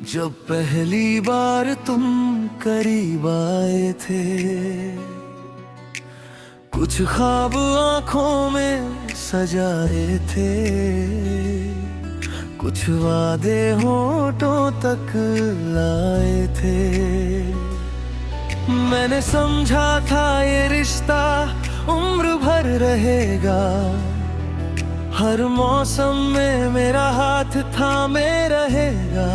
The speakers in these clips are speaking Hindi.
जब पहली बार तुम करीब आए थे, कुछ ख्वाब आंखों में सजाए थे, कुछ वादे होठों तक लाए थे। मैंने समझा था ये रिश्ता उम्र भर रहेगा, हर मौसम में मेरा हाथ थामे रहेगा।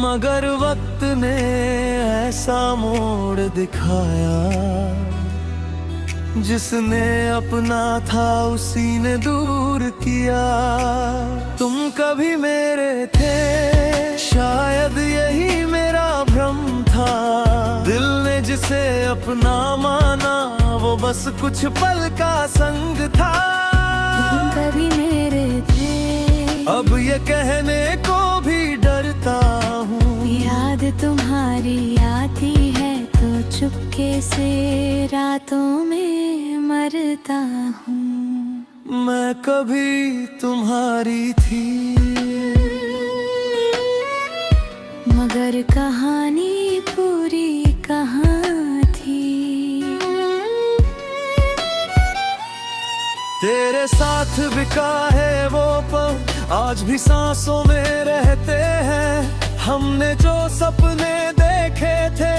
मगर वक्त ने ऐसा मोड़ दिखाया, जिसने अपना था उसी ने दूर किया। तुम कभी मेरे थे, शायद यही मेरा भ्रम था। दिल ने जिसे अपना माना, वो बस कुछ पल का संग था। तुम कभी मेरे थे, अब ये कहने को भी डरता हूँ। याद तुम्हारी आती है तो चुपके से रातों में मरता हूँ। मैं कभी तुम्हारी थी, मगर कहानी पूरी कहाँ थी। तेरे साथ बिका है वो पल, आज भी सांसों में रहते हैं। हमने जो सपने देखे थे,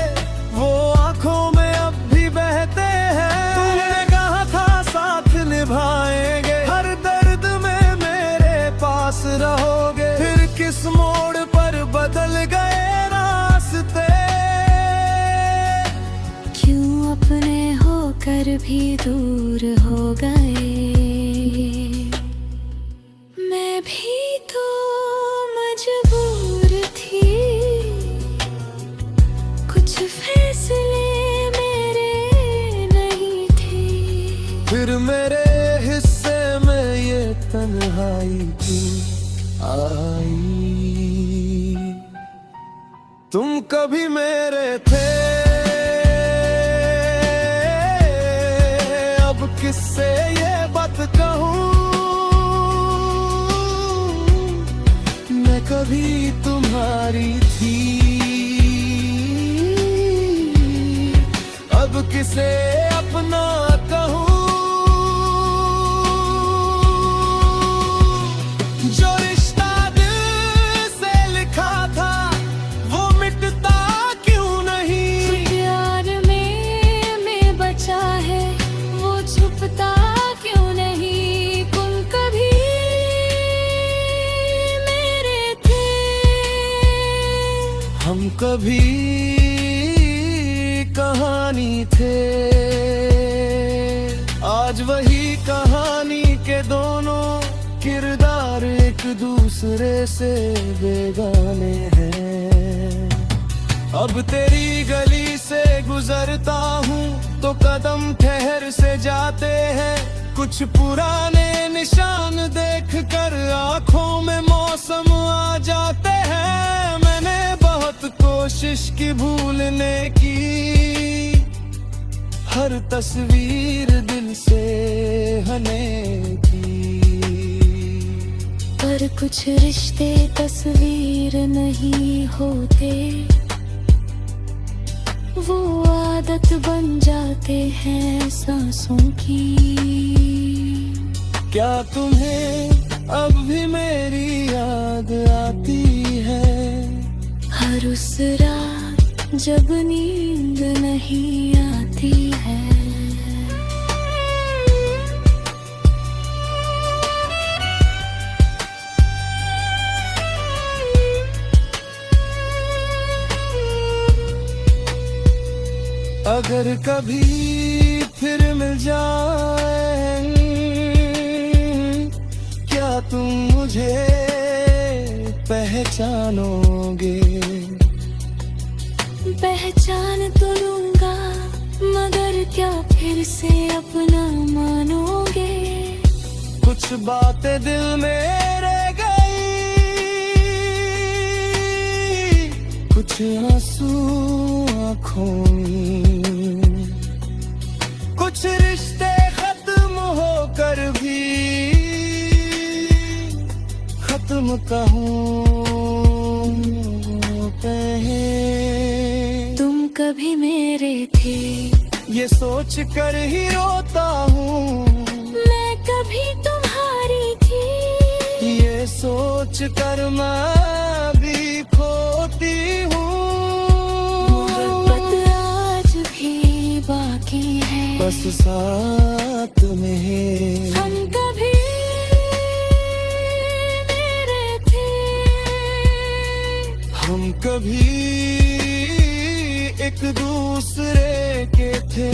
वो आंखों में अब भी बहते हैं। तुमने कहा था साथ निभाएंगे, हर दर्द में मेरे पास रहोगे। फिर किस मोड़ पर बदल गए रास्ते। क्यों अपने होकर भी दूर हो गए। मैं भी तो मजबूर थी, कुछ फैसले मेरे नहीं थे। फिर मेरे हिस्से में ये तन्हाई क्यों आई। तुम कभी मेरे थे, अब किससे ये बात कहूँ। मैं कभी तुम्हारी थी, अब किसे अपना कहूँ। जो रिश्ता दिल से लिखा था, वो मिटता क्यों नहीं। प्यार में बचा है, वो छुपता क्यों नहीं। तुम कभी मेरे थे, हम कभी कहानी थे। आज वही कहानी के दोनों किरदार एक दूसरे से बेगाने हैं। अब तेरी गली से गुजरता हूँ तो कदम ठहर से जाते हैं। कुछ पुराने निशान देख कर आँखों में मौसम आ जाते हैं। मैंने बहुत कोशिश की भूलने की, हर तस्वीर दिल से हने की। पर कुछ रिश्ते तस्वीर नहीं होते, वो आदत बन जाते हैं सांसों की। क्या तुम्हें अब भी मेरी याद आती है। हर उस रात जब नींद नहीं आती है। अगर कभी फिर मिल जाए, क्या तुम मुझे पहचानोगे। पहचान तो लूंगा, मगर क्या फिर से अपना मानोगे। कुछ बातें दिल में रह गई, कुछ आंसू आँखों में। कुछ रिश्ते खत्म होकर भी खत्म कहूँ। जाते हैं। तुम कभी मेरे थे, ये सोच कर ही रोता हूँ, मैं कभी तुम्हारी थी। ये सोच कर मैं भी खोती हूँ। मोहब्बत आज भी बाकी है, बस साथ में हम कभी मेरे थे। हम कभी एक दूसरे के थे।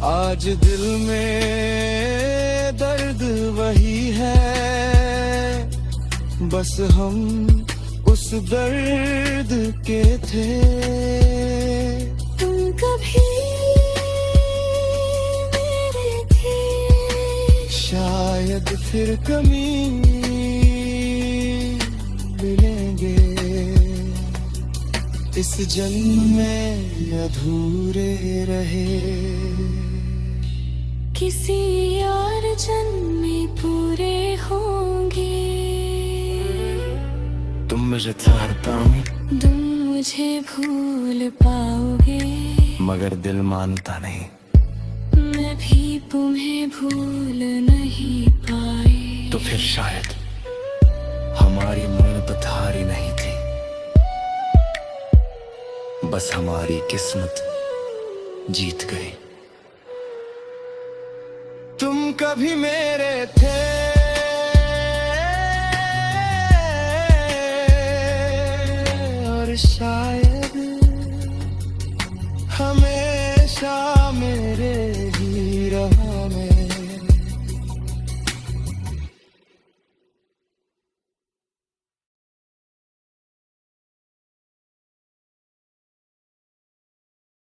आज दिल में दर्द वही है, बस हम उस दर्द के थे। तुम कभी मेरे थे, शायद फिर कभी मिलेंगे, इस जन्म में अधूरे रहे। किसी और जन्म में पूरे होंगे। तुम मुझे चाहता हूँ, तुम मुझे भूल पाओगे, मगर दिल मानता नहीं। मैं भी तुम्हें भूल नहीं पाई। तो फिर शायद हमारी मोहब्बत हारी नहीं थी, बस हमारी किस्मत जीत गई। तुम कभी मेरे थे, और शायद